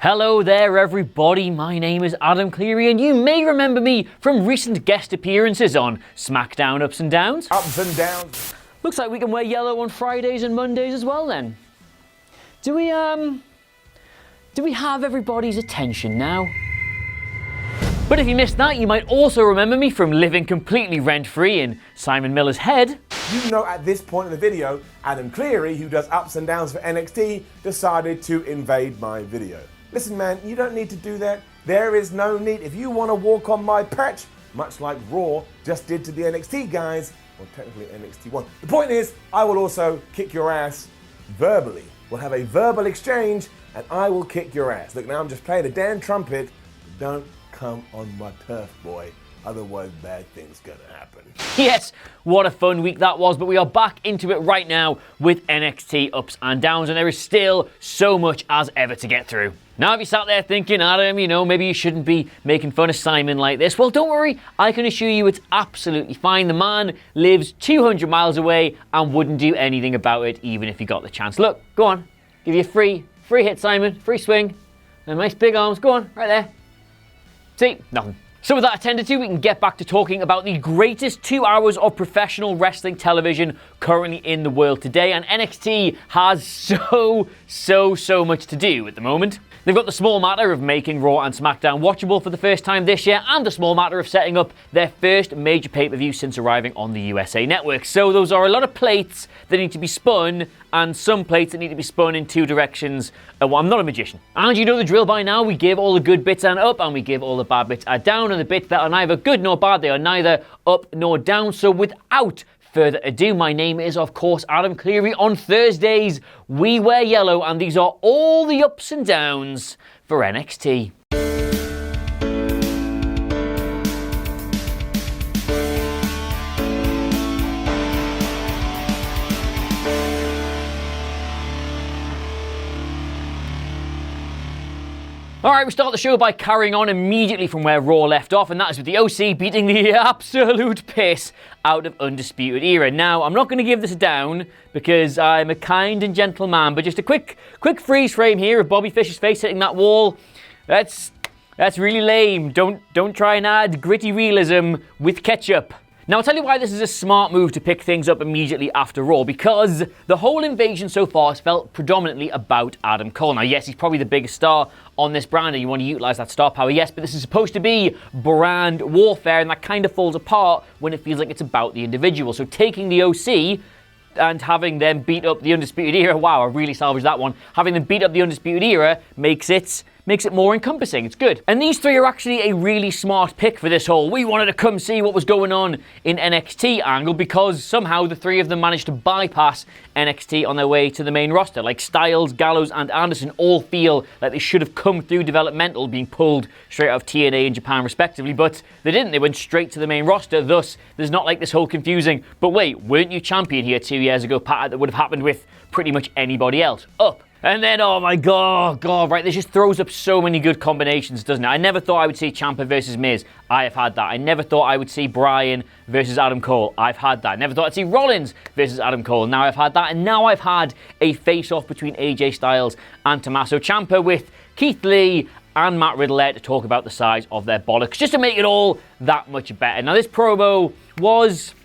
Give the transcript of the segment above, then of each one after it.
Hello there everybody, my name is Adam Clery and you may remember me from recent guest appearances on SmackDown Ups and Downs. Ups and Downs. Looks like we can wear yellow on Fridays and Mondays as well then. Do we have everybody's attention now? But if you missed that, you might also remember me from living completely rent-free in Simon Miller's head. You know at this point in the video, Adam Clery, who does Ups and Downs for NXT, decided to invade my video. Listen man, you don't need to do that. There is no need. If you want to walk on my patch, much like Raw just did to the NXT guys, well technically NXT 1. The point is, I will also kick your ass verbally. We'll have a verbal exchange and I will kick your ass. Look, now I'm just playing the damn trumpet. Don't come on my turf, boy. Otherwise, bad things gonna happen. Yes, what a fun week that was, but we are back into it right now with NXT Ups and Downs, and there is still so much as ever to get through. Now, if you sat there thinking, Adam, maybe you shouldn't be making fun of Simon like this, well, don't worry, I can assure you it's absolutely fine. The man lives 200 miles away and wouldn't do anything about it, even if he got the chance. Look, go on, give you a free hit, Simon, free swing, and nice big arms, go on, right there. See, nothing. So with that attended to, we can get back to talking about the greatest 2 hours of professional wrestling television currently in the world today. And NXT has so much to do at the moment. They've got the small matter of making Raw and SmackDown watchable for the first time this year, and the small matter of setting up their first major pay-per-view since arriving on the USA Network. So those are a lot of plates that need to be spun, and some plates that need to be spun in two directions. Well, I'm not a magician. And you know the drill by now. We give all the good bits and up, and we give all the bad bits are down, and the bits that are neither good nor bad, they are neither up nor down. So without further ado, my name is, of course, Adam Clery. On Thursdays, we wear yellow, and these are all the ups and downs for NXT. Alright, we start the show by carrying on immediately from where Raw left off, and that is with the OC beating the absolute piss out of Undisputed Era. Now, I'm not going to give this a down, because I'm a kind and gentle man, but just a quick freeze frame here of Bobby Fish's face hitting that wall. That's really lame. Don't try and add gritty realism with ketchup. Now, I'll tell you why this is a smart move to pick things up immediately after Raw, because the whole invasion so far has felt predominantly about Adam Cole. Now, yes, he's probably the biggest star on this brand, and you want to utilize that star power, yes, but this is supposed to be brand warfare, and that kind of falls apart when it feels like it's about the individual. So taking the OC and having them beat up the Undisputed Era, wow, I really salvaged that one. Having them beat up the Undisputed Era makes it more encompassing. It's good. And these three are actually a really smart pick for this whole we wanted to come see what was going on in NXT angle, because somehow the three of them managed to bypass NXT on their way to the main roster. Like Styles, Gallows and Anderson all feel like they should have come through developmental, being pulled straight out of TNA in Japan respectively, but they didn't. They went straight to the main roster. Thus, there's not like this whole confusing, but wait, weren't you champion here 2 years ago, Pat? That would have happened with pretty much anybody else. Up. And then, oh my God, right, this just throws up so many good combinations, doesn't it? I never thought I would see Ciampa versus Miz. I have had that. I never thought I would see Bryan versus Adam Cole. I've had that. I never thought I'd see Rollins versus Adam Cole. Now I've had that. And now I've had a face-off between AJ Styles and Tommaso Ciampa with Keith Lee and Matt Riddle there to talk about the size of their bollocks, just to make it all that much better. Now, this promo was...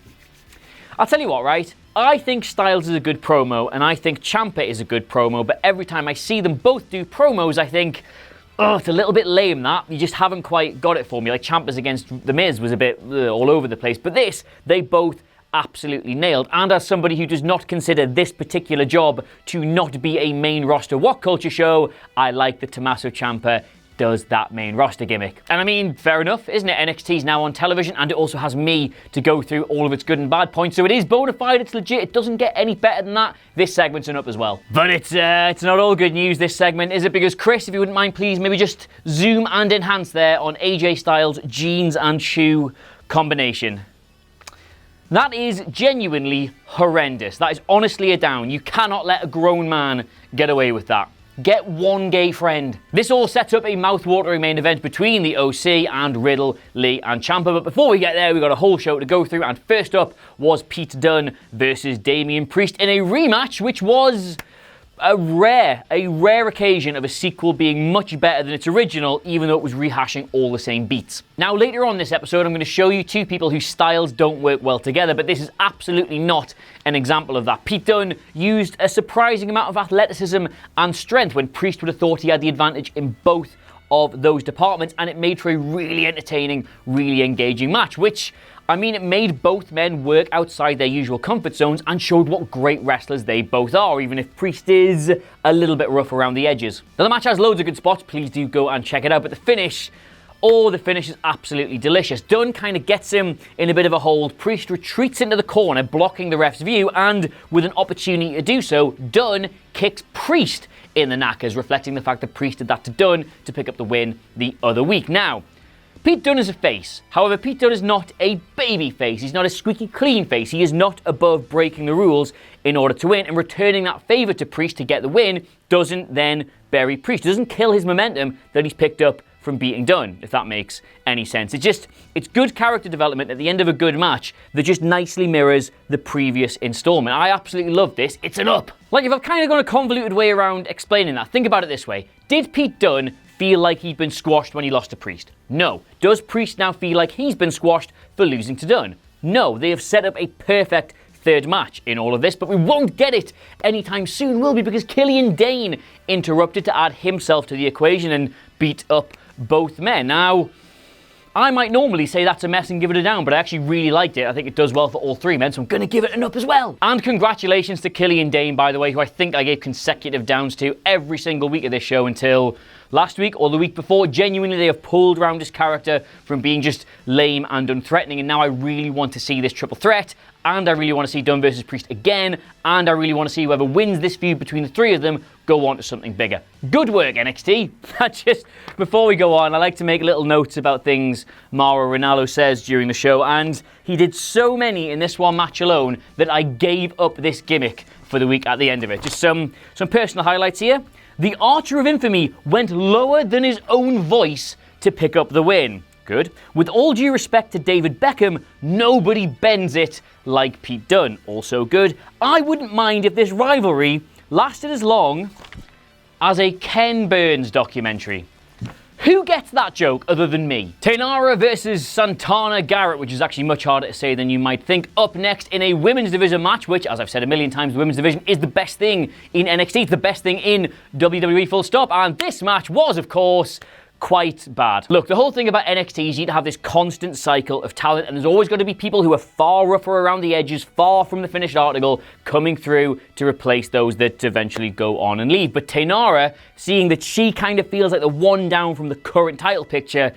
I'll tell you what, right? I think Styles is a good promo, and I think Ciampa is a good promo, but every time I see them both do promos, I think, oh, it's a little bit lame, that. You just haven't quite got it for me. Like, Ciampa's against The Miz was a bit all over the place, but this, they both absolutely nailed. And as somebody who does not consider this particular job to not be a main roster WhatCulture show, I like that Tommaso Ciampa does that main roster gimmick. And I mean, fair enough, isn't it? NXT's now on television, and it also has me to go through all of its good and bad points, so it is bona fide, it's legit, it doesn't get any better than that. This segment's an up as well. But it's not all good news, this segment, is it? Because Chris, if you wouldn't mind, please, maybe just zoom and enhance there on AJ Styles' jeans and shoe combination. That is genuinely horrendous. That is honestly a down. You cannot let a grown man get away with that. Get one gay friend. This all sets up a mouth-watering main event between the OC and Riddle, Lee and Ciampa. But before we get there, we've got a whole show to go through. And first up was Pete Dunne versus Damian Priest in a rematch, which was a rare occasion of a sequel being much better than its original, even though it was rehashing all the same beats. Now, later on in this episode, I'm going to show you two people whose styles don't work well together, but this is absolutely not an example of that. Pete Dunne used a surprising amount of athleticism and strength when Priest would have thought he had the advantage in both of those departments, and it made for a really entertaining, really engaging match, which, I mean, it made both men work outside their usual comfort zones and showed what great wrestlers they both are, even if Priest is a little bit rough around the edges. Now, the match has loads of good spots, please do go and check it out, but the finish is absolutely delicious. Dunne kind of gets him in a bit of a hold. Priest retreats into the corner, blocking the ref's view, and with an opportunity to do so, Dunne kicks Priest in the knackers, reflecting the fact that Priest did that to Dunne to pick up the win the other week. Now, Pete Dunne is a face. However, Pete Dunne is not a baby face. He's not a squeaky clean face. He is not above breaking the rules in order to win, and returning that favour to Priest to get the win doesn't then bury Priest. It doesn't kill his momentum that he's picked up from beating Dunne, if that makes any sense. It's good character development at the end of a good match that just nicely mirrors the previous installment. I absolutely love this. It's an up. Like, if I've kind of gone a convoluted way around explaining that, think about it this way. Did Pete Dunne feel like he'd been squashed when he lost to Priest? No. Does Priest now feel like he's been squashed for losing to Dunne? No. They have set up a perfect third match in all of this, but we won't get it anytime soon, will we? Because Killian Dane interrupted to add himself to the equation and beat up both men. Now, I might normally say that's a mess and give it a down, but I actually really liked it. I think it does well for all three men, so I'm going to give it an up as well. And congratulations to Killian Dane, by the way, who I think I gave consecutive downs to every single week of this show until last week or the week before. Genuinely, they have pulled around this character from being just lame and unthreatening, and now I really want to see this triple threat, and I really want to see Dunne versus Priest again, and I really want to see whoever wins this feud between the three of them go on to something bigger. Good work, NXT. Just before we go on, I like to make little notes about things Mauro Ranallo says during the show, and he did so many in this one match alone that I gave up this gimmick for the week at the end of it. Just some personal highlights here. The Archer of Infamy went lower than his own voice to pick up the win. Good. With all due respect to David Beckham, nobody bends it like Pete Dunne. Also good. I wouldn't mind if this rivalry lasted as long as a Ken Burns documentary. Who gets that joke other than me? Taynara versus Santana Garrett, which is actually much harder to say than you might think. Up next in a women's division match, which, as I've said a million times, the women's division is the best thing in NXT. It's the best thing in WWE, full stop. And this match was, of course, quite bad. Look, the whole thing about NXT is you need to have this constant cycle of talent, and there's always got to be people who are far rougher around the edges, far from the finished article, coming through to replace those that eventually go on and leave. But Taynara, seeing that she kind of feels like the one down from the current title picture,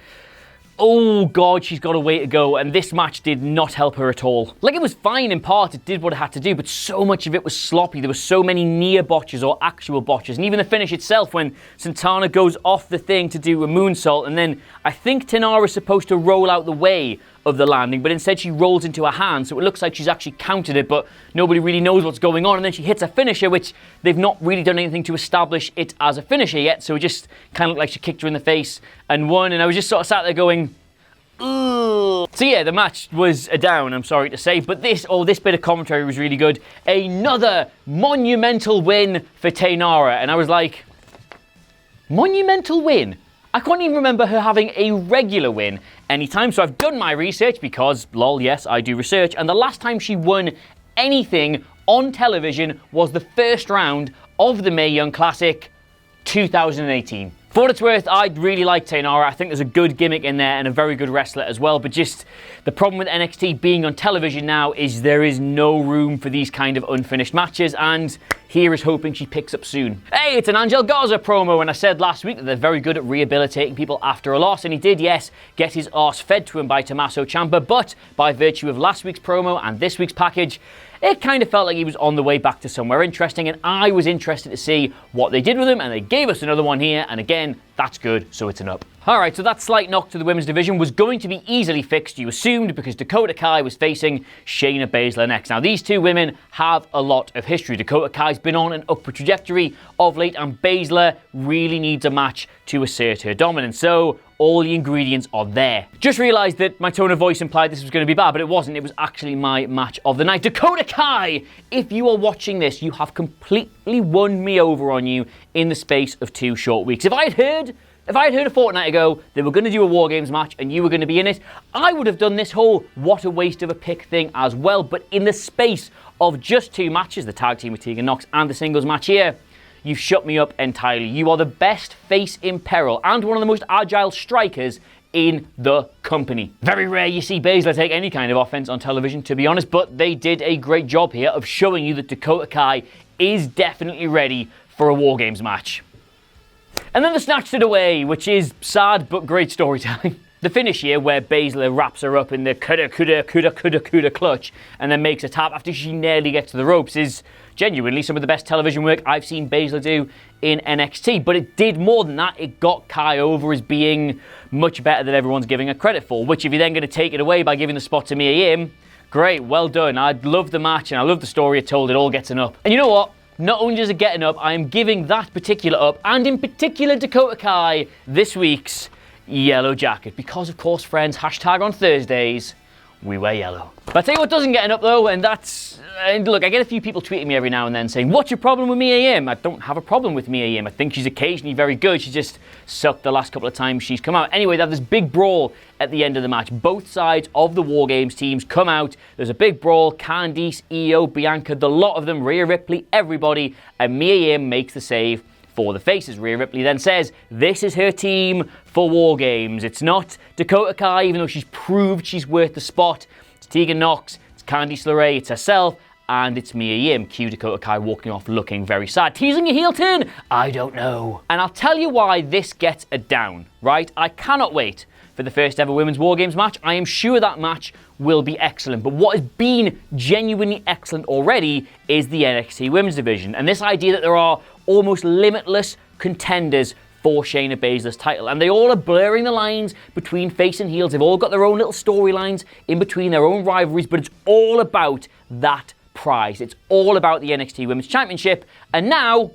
oh god, she's got a way to go, and this match did not help her at all. Like, it was fine in part, it did what it had to do, but so much of it was sloppy. There were so many near botches or actual botches, and even the finish itself, when Santana goes off the thing to do a moonsault, and then I think Taynara is supposed to roll out the way of the landing, but instead she rolls into her hand, so it looks like she's actually counted it, but nobody really knows what's going on, and then she hits a finisher, which they've not really done anything to establish it as a finisher yet, so it just kind of looked like she kicked her in the face and won, and I was just sort of sat there going, ugh. So yeah, the match was a down, I'm sorry to say, but this bit of commentary was really good. Another monumental win for Taynara, and I was like, monumental win? I can't even remember her having a regular win anytime, so I've done my research because, lol, yes, I do research, and the last time she won anything on television was the first round of the Mae Young Classic 2018. For what it's worth, I really like Taynara. I think there's a good gimmick in there and a very good wrestler as well, but just the problem with NXT being on television now is there is no room for these kind of unfinished matches, and here is hoping she picks up soon. Hey, it's an Angel Garza promo, and I said last week that they're very good at rehabilitating people after a loss, and he did, yes, get his arse fed to him by Tommaso Ciampa, but by virtue of last week's promo and this week's package, it kind of felt like he was on the way back to somewhere interesting, and I was interested to see what they did with him, and they gave us another one here, and again, that's good, so it's an up. Alright, so that slight knock to the women's division was going to be easily fixed, you assumed, because Dakota Kai was facing Shayna Baszler next. Now, these two women have a lot of history. Dakota Kai's been on an upward trajectory of late, and Baszler really needs a match to assert her dominance. So, all the ingredients are there. Just realised that my tone of voice implied this was going to be bad, but it wasn't. It was actually my match of the night. Dakota Kai, if you are watching this, you have completely won me over on you in the space of 2 short weeks. If I had heard a fortnight ago they were going to do a War Games match and you were going to be in it, I would have done this whole what a waste of a pick thing as well. But in the space of just 2 matches, the tag team with Tegan Nox and the singles match here, you've shut me up entirely. You are the best face in peril and one of the most agile strikers in the company. Very rare you see Baszler take any kind of offense on television, to be honest, but they did a great job here of showing you that Dakota Kai is definitely ready for a War Games match. And then they snatched it away, which is sad but great storytelling. The finish here, where Baszler wraps her up in the kuda clutch and then makes a tap after she nearly gets to the ropes, is genuinely some of the best television work I've seen Baszler do in NXT. But it did more than that. It got Kai over as being much better than everyone's giving her credit for, which if you're then going to take it away by giving the spot to Mia Yim, great, well done. I love the match and I love the story it told. It all gets an up. And you know what? Not only does it get an up, I am giving that particular up, and in particular Dakota Kai, this week's yellow jacket. Because, of course, friends, hashtag on Thursdays, we wear yellow. But I tell you what doesn't get an up, though, and that's... look, I get a few people tweeting me every now and then saying, what's your problem with Mia Yim? I don't have a problem with Mia Yim. I think she's occasionally very good. She just sucked the last couple of times she's come out. Anyway, they have this big brawl at the end of the match. Both sides of the War Games teams come out. There's a big brawl. Candice, Io, Bianca, the lot of them, Rhea Ripley, everybody. And Mia Yim makes the save for the faces. Rhea Ripley then says this is her team for War Games. It's not Dakota Kai, even though she's proved she's worth the spot. It's Tegan Nox, it's Candice LeRae, it's herself, and it's Mia Yim. Cue Dakota Kai walking off looking very sad. Teasing a heel turn? I don't know. And I'll tell you why this gets a down, right? I cannot wait for the first ever Women's War Games match. I am sure that match will be excellent. But what has been genuinely excellent already is the NXT Women's Division. And this idea that there are almost limitless contenders for Shayna Baszler's title. And they all are blurring the lines between face and heels. They've all got their own little storylines in between, their own rivalries, but it's all about that prize. It's all about the NXT Women's Championship. And now,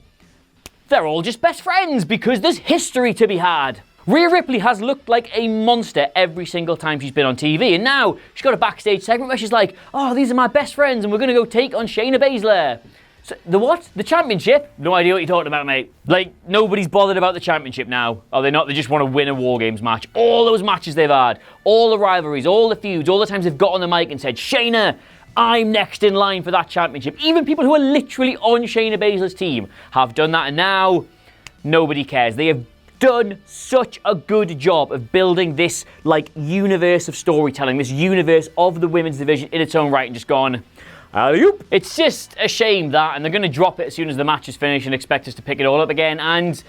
they're all just best friends because there's history to be had. Rhea Ripley has looked like a monster every single time she's been on TV, and now she's got a backstage segment where she's like, oh, these are my best friends, and we're going to go take on Shayna Baszler. So, the what? The championship? No idea what you're talking about, mate. Like, nobody's bothered about the championship now. Are they not? They just want to win a War Games match. All those matches they've had, all the rivalries, all the feuds, all the times they've got on the mic and said, Shayna, I'm next in line for that championship. Even people who are literally on Shayna Baszler's team have done that, and now nobody cares. They have done such a good job of building this, like, universe of storytelling, this universe of the women's division in its own right, and just gone, alley-oop. It's just a shame that, and they're going to drop it as soon as the match is finished and expect us to pick it all up again, and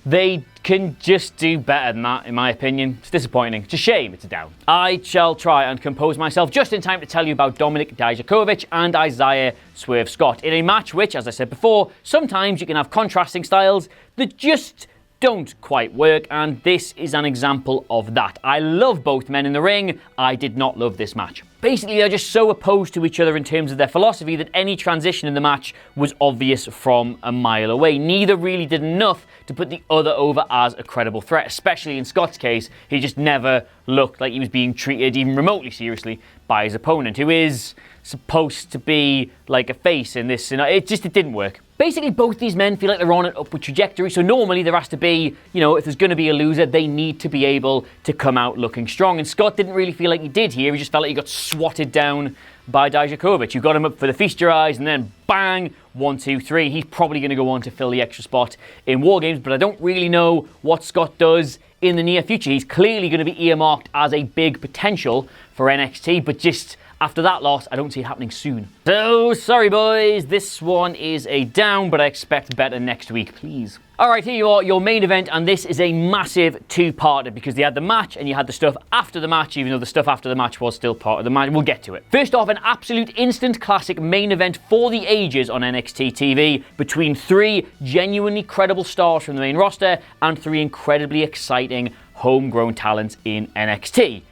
they can just do better than that, in my opinion. It's disappointing. It's a shame. It's a down. I shall try and compose myself just in time to tell you about Dominik Dijakovic and Isaiah Swerve Scott in a match which, as I said before, sometimes you can have contrasting styles that just don't quite work, and this is an example of that. I love both men in the ring. I did not love this match. Basically, they're just so opposed to each other in terms of their philosophy that any transition in the match was obvious from a mile away. Neither really did enough to put the other over as a credible threat, especially in Scott's case. He just never looked like he was being treated even remotely seriously by his opponent, who is supposed to be like a face in this scenario. It didn't work. Basically, both these men feel like they're on an upward trajectory, so normally there has to be, if there's going to be a loser, they need to be able to come out looking strong. And Scott didn't really feel like he did here. He just felt like he got swatted down by Dijakovic. You got him up for the feast your eyes, and then bang, 1, 2, 3. He's probably going to go on to fill the extra spot in War Games, but I don't really know what Scott does in the near future. He's clearly going to be earmarked as a big potential for NXT, but just after that loss, I don't see it happening soon. So, sorry boys, this one is a down, but I expect better next week, please. Alright, here you are, your main event, and this is a massive two-parter because they had the match and you had the stuff after the match, even though the stuff after the match was still part of the match. We'll get to it. First off, an absolute instant classic main event for the ages on NXT TV between 3 genuinely credible stars from the main roster and 3 incredibly exciting homegrown talent in NXT.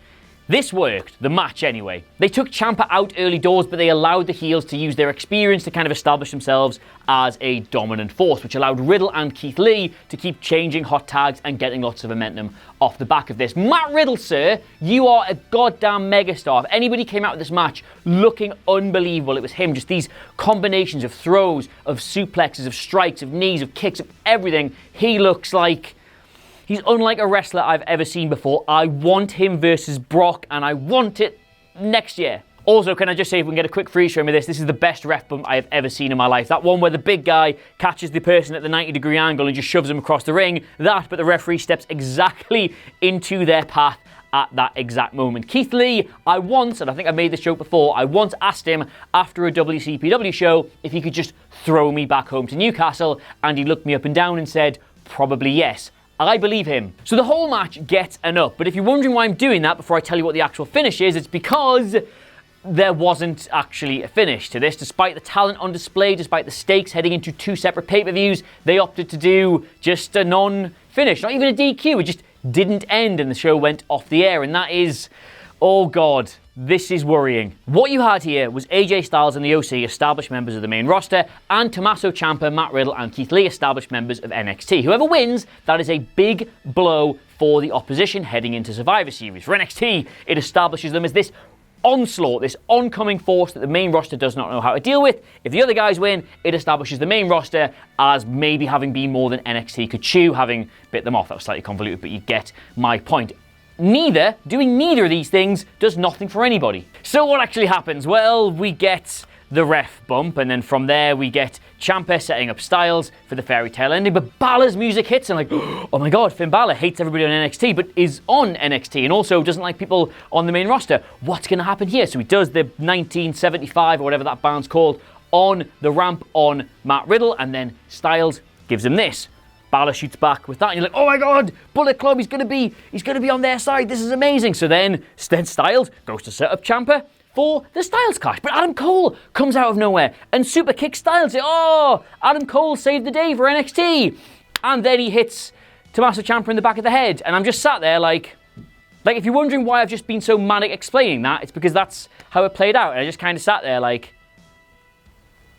This worked, the match anyway. They took Ciampa out early doors, but they allowed the heels to use their experience to kind of establish themselves as a dominant force, which allowed Riddle and Keith Lee to keep changing hot tags and getting lots of momentum off the back of this. Matt Riddle, sir, you are a goddamn megastar. If anybody came out of this match looking unbelievable, it was him. Just these combinations of throws, of suplexes, of strikes, of knees, of kicks, of everything. He looks like... he's unlike a wrestler I've ever seen before. I want him versus Brock, and I want it next year. Also, can I just say, if we can get a quick freeze frame of this is the best ref bump I have ever seen in my life. That one where the big guy catches the person at the 90-degree angle and just shoves him across the ring. That, but the referee steps exactly into their path at that exact moment. Keith Lee, I once, and I think I made this joke before, I once asked him after a WCPW show if he could just throw me back home to Newcastle, and he looked me up and down and said, probably yes. I believe him. So the whole match gets an up, but if you're wondering why I'm doing that before I tell you what the actual finish is, it's because there wasn't actually a finish to this. Despite the talent on display, despite the stakes heading into two separate pay-per-views, they opted to do just a non-finish, not even a DQ. It just didn't end and the show went off the air, and that is, oh God, this is worrying. What you had here was AJ Styles and the OC, established members of the main roster, and Tommaso Ciampa, Matt Riddle, and Keith Lee, established members of NXT. Whoever wins, that is a big blow for the opposition heading into Survivor Series. For NXT, it establishes them as this onslaught, this oncoming force that the main roster does not know how to deal with. If the other guys win, it establishes the main roster as maybe having been more than NXT could chew, having bit them off. That was slightly convoluted, but you get my point. Doing neither of these things does nothing for anybody. So what actually happens? Well, we get the ref bump, and then from there we get Ciampa setting up Styles for the fairy tale ending, but Balor's music hits and like, oh my God, Finn Balor hates everybody on NXT, but is on NXT and also doesn't like people on the main roster. What's going to happen here? So he does the 1975 or whatever that band's called on the ramp on Matt Riddle, and then Styles gives him this. Balor shoots back with that, and you're like, oh my God, Bullet Club, he's gonna be on their side, this is amazing. So then Styles goes to set up Ciampa for the Styles Clash, but Adam Cole comes out of nowhere and super kicks Styles. Oh, Adam Cole saved the day for NXT, and then he hits Tommaso Ciampa in the back of the head, and I'm just sat there like if you're wondering why I've just been so manic explaining that, it's because that's how it played out, and I just kind of sat there like,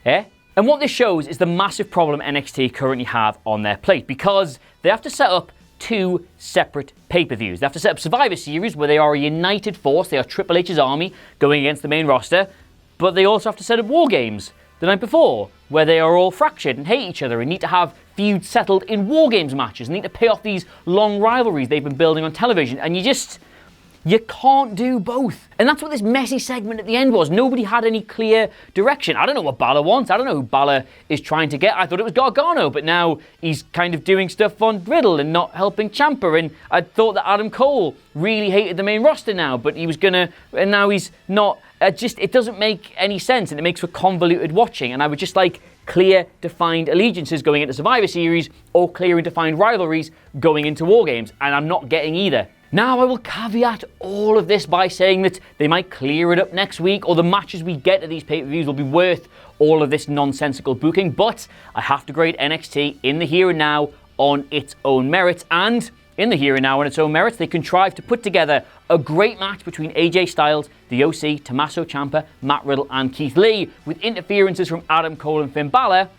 eh? And what this shows is the massive problem NXT currently have on their plate, because they have to set up two separate pay-per-views. They have to set up Survivor Series, where they are a united force, they are Triple H's army going against the main roster, but they also have to set up War Games the night before, where they are all fractured and hate each other and need to have feuds settled in War Games matches, and need to pay off these long rivalries they've been building on television, and you can't do both. And that's what this messy segment at the end was. Nobody had any clear direction. I don't know what Balor wants. I don't know who Balor is trying to get. I thought it was Gargano, but now he's kind of doing stuff on Riddle and not helping Ciampa. And I thought that Adam Cole really hated the main roster now, but he was gonna, and now he's not. It doesn't make any sense, and it makes for convoluted watching. And I would just like clear, defined allegiances going into Survivor Series, or clear and defined rivalries going into War Games, and I'm not getting either. Now, I will caveat all of this by saying that they might clear it up next week, or the matches we get at these pay-per-views will be worth all of this nonsensical booking, but I have to grade NXT in the here and now on its own merits, and in the here and now on its own merits, they contrived to put together a great match between AJ Styles, the OC, Tommaso Ciampa, Matt Riddle, and Keith Lee, with interferences from Adam Cole and Finn Balor,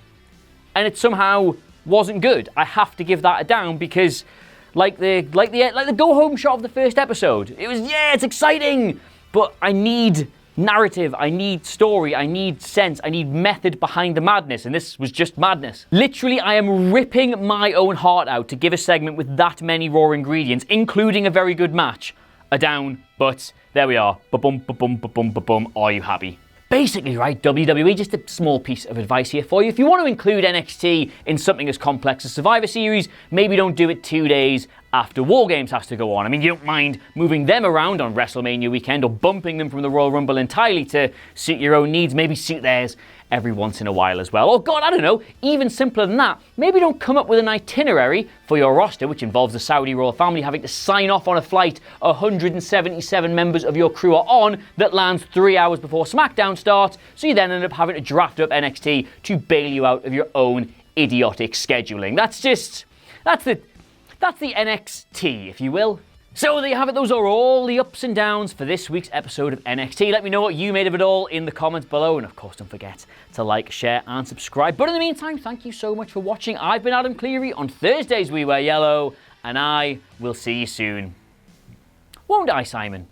and it somehow wasn't good. I have to give that a down, because like the go-home shot of the first episode, it was, yeah, it's exciting, but I need narrative, I need story, I need sense, I need method behind the madness, and this was just madness. Literally, I am ripping my own heart out to give a segment with that many raw ingredients, including a very good match, a down, but there we are. Ba-bum, ba-bum, ba-bum, ba-bum. Are you happy? Basically, right, WWE, just a small piece of advice here for you. If you want to include NXT in something as complex as Survivor Series, maybe don't do it 2 days after War Games has to go on. I mean, you don't mind moving them around on WrestleMania weekend, or bumping them from the Royal Rumble entirely to suit your own needs. Maybe suit theirs every once in a while as well. Or God, I don't know, even simpler than that, maybe don't come up with an itinerary for your roster, which involves the Saudi royal family having to sign off on a flight 177 members of your crew are on, that lands 3 hours before SmackDown starts, so you then end up having to draft up NXT to bail you out of your own idiotic scheduling. That's That's the NXT, if you will. So there you have it, those are all the ups and downs for this week's episode of NXT. Let me know what you made of it all in the comments below, and of course don't forget to like, share and subscribe. But in the meantime, thank you so much for watching. I've been Adam Clery. On Thursdays we wear yellow, and I will see you soon. Won't I, Simon?